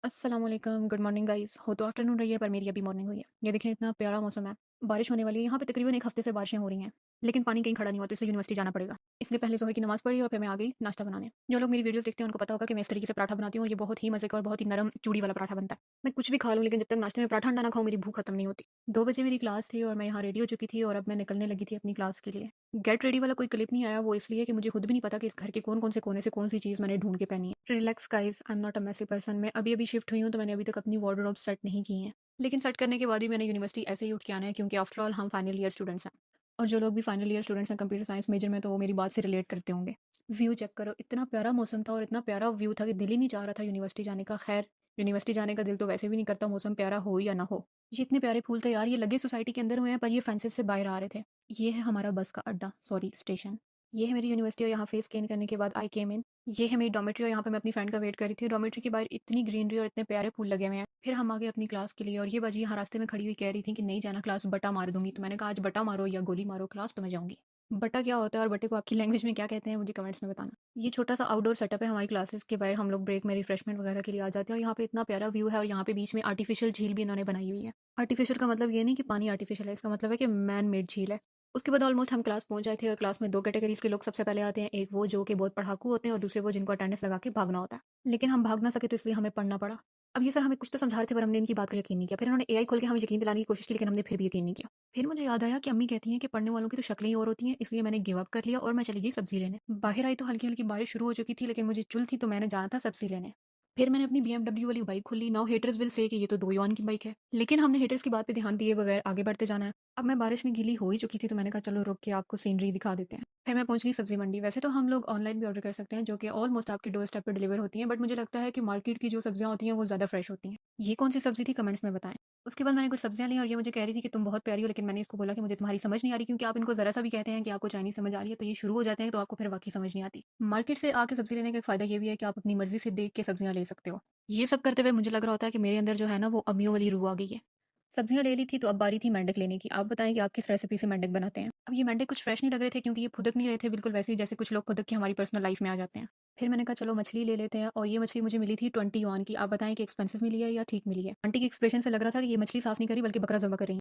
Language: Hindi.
अस्सलाम वालेकुम, गुड मॉर्निंग गाइस। हो तो आफ्टरनून रही है पर मेरी अभी मॉर्निंग हुई है। ये देखें इतना प्यारा मौसम है, बारिश होने वाली है। यहाँ पे तकरीबन 1 हफ्ते से बारिशें हो रही हैं, लेकिन पानी कहीं खड़ा नहीं हुआ तो इसलिए यूनिवर्सिटी जाना पड़ेगा। इसलिए पहले ज़ोहर की नमाज़ पढ़ी और फिर मैं आ गई नाश्ता बनाने। जो लोग मेरी वीडियोज़ देखते हैं उनको पता होगा कि मैं इस तरीके से पराठा बनाती हूँ और ये बहुत ही मज़े का और बहुत ही नरम चूड़ी वाला पराठा बनता है। मैं कुछ भी खा लूँ लेकिन जब तक नाश्ते में पराठा अंडा ना खाऊँ मेरी भूख खत्म नहीं होती। 2 बजे मेरी क्लास थी और मैं यहाँ रेडी हो चुकी थी और अब मैं निकलने लगी थी अपनी क्लास के लिए। गेट रेडी वाला कोई क्लिप नहीं आया, वो इसलिए कि मुझे खुद भी नहीं पता कि इस घर के कौन-कौन से कोने से कौन-सी चीज़ मैंने ढूँढ के पहनी है। Relax guys, I am not a messy person. मैं अभी-अभी शिफ्ट हुई हूँ तो मैंने अभी तक अपनी वार्डरोब सेट नहीं की है। लेकिन सेट करने के बाद भी मैंने यूनिवर्सिटी ऐसे ही उठ के आना है क्योंकि आफ्टर ऑल हम फाइनल ईयर स्टूडेंट्स हैं। और जो लोग भी फाइनल ईयर स्टूडेंट्स हैं कंप्यूटर साइंस मेजर में तो वो मेरी बात से रिलेट करते होंगे। व्यू चेक करो, इतना प्यारा मौसम था और इतना प्यारा व्यू था कि दिल ही नहीं चाह रहा था यूनिवर्सिटी जाने का। खैर, यूनिवर्सिटी जाने का दिल तो वैसे भी नहीं करता मौसम प्यारा हो या ना हो। ये इतने प्यारे फूल थे यार, ये लगे सोसाइटी के अंदर हुए हैं पर ये फेंसेस से बाहर आ रहे थे। ये है हमारा बस का अड्डा, सॉरी स्टेशन। ये है मेरी यूनिवर्सिटी और यहाँ फेस स्कैन करने के बाद आई केम इन। ये है मेरी डॉमेट्री और यहाँ पे मैं अपनी फ्रेंड का वेट कर रही थी। डॉमेट्री के बाहर इतनी ग्रीनरी और इतने प्यारे फूल लगे हुए हैं। फिर हम आ गए अपनी क्लास के लिए और ये बाजी यहाँ रास्ते में खड़ी हुई कह रही थी कि नहीं जाना क्लास, बटा मार दूंगी। तो मैंने कहा आज बटा मारो या गोली मारो, क्लास तो मैं जाऊंगी। बटा क्या होता है और बटे को आपकी लैंग्वेज में क्या कहते हैं मुझे कमेंट्स में बताना। ये छोटा सा आउटडोर सेटअप है हमारी क्लासेस के बाहर। हम लोग ब्रेक में रिफ्रेशमेंट वगैरह के लिए आ जाते हैं और यहाँ पे इतना प्यारा व्यू है और यहाँ पे बीच में आर्टिफिशियल झील भी इन्होंने बनाई हुई है। आर्टिफिशियल का मतलब ये नहीं कि पानी आर्टिफिशियल है, इसका मतलब है कि मैन मेड झील है। उसके बाद ऑलमोस्ट हम क्लास पहुंच जाए थे और क्लास में 2 कैटेगरीज़ के लोग सबसे पहले आते हैं। एक वो जो कि बहुत पढ़ाकू होते हैं और दूसरे वो जिनको अटेंडेंस लगा के भागना होता है। लेकिन हम भाग ना सके तो इसलिए हमें पढ़ना पड़ा। अब ये सर हमें कुछ तो समझा रहे थे पर हमने इनकी बात का यकीन नहीं किया। फिर इन्होंने एआई खोल के हमें यकीन दिलाने की कोशिश की लेकिन हमने फिर भी यकीन नहीं किया। फिर मुझे याद आया कि अम्मी कहती हैं कि पढ़ने वालों की तो शक्लें ही और होती हैं, इसलिए मैंने गिव अप कर लिया और मैं चली गई सब्जी लेने। बाहर आई तो हल्की-हल्की बारिश शुरू हो चुकी थी लेकिन मुझे चुल थी तो मैंने जाना था सब्जी लेने। फिर मैंने अपनी बीएमडब्ल्यू वाली बाइक खोली। नाउ हेटर्स विल से कि ये तो 2 युआन की बाइक है। लेकिन हमने हेटर्स की बात पे ध्यान दिए बगैर आगे बढ़ते जाना है। अब मैं बारिश में गीली हो ही चुकी थी तो मैंने कहा चलो रुक के आपको सीनरी दिखा देते हैं। फिर मैं पहुंच गई सब्जी मंडी। वैसे तो हम लोग ऑनलाइन भी ऑर्डर कर सकते हैं जो कि ऑलमोस्ट आपके डोर स्टेप पे डिलीवर होती हैं, बट मुझे लगता है कि मार्केट की जो सब्जियां होती हैं वो ज़्यादा फ्रेश होती हैं। ये कौन सी सब्जी थी कमेंट्स में बताएं। उसके बाद मैंने कुछ सब्जियां ली और ये मुझे कह रही थी कि तुम बहुत प्यारी हो, लेकिन मैंने इसको बोला कि मुझे तुम्हारी समझ नहीं आ रही क्योंकि आप इनको ज़रा सा भी कहते हैं कि आपको चाइनीज़ समझ आ रही है तो ये शुरू हो जाते हैं तो आपको फिर वाकई समझ नहीं आती। मार्केट से आके सब्जी लेने का एक फ़ायदा ये भी है कि आप अपनी मर्जी से देख के सब्जियां ले सकते हो। ये सब करते हुए मुझे लग रहा होता है कि मेरे अंदर जो है ना वो अम्मियों वाली रूह आ गई है। सब्जियां ले ली थी तो अब बारी थी मेंढक लेने की। आप बताएं कि आप किस रेसिपी से मेंढक बनाते हैं। अब ये मेंढक कुछ फ्रेश नहीं लग रहे थे क्योंकि ये फुदक नहीं रहे थे बिल्कुल वैसे ही जैसे कुछ लोग फुदक के हमारी पर्सनल लाइफ में आ जाते हैं। फिर मैंने कहा चलो मछली ले लेते हैं और ये मछली मुझे मिली थी 20 युआन की। आप बताएं कि एक्सपेंसिव मिली है या ठीक मिली है। आंटी के एक्सप्रेशन से लग रहा था कि ये मछली साफ नहीं करी बल्कि बकरा ज़बह कर रही हैं।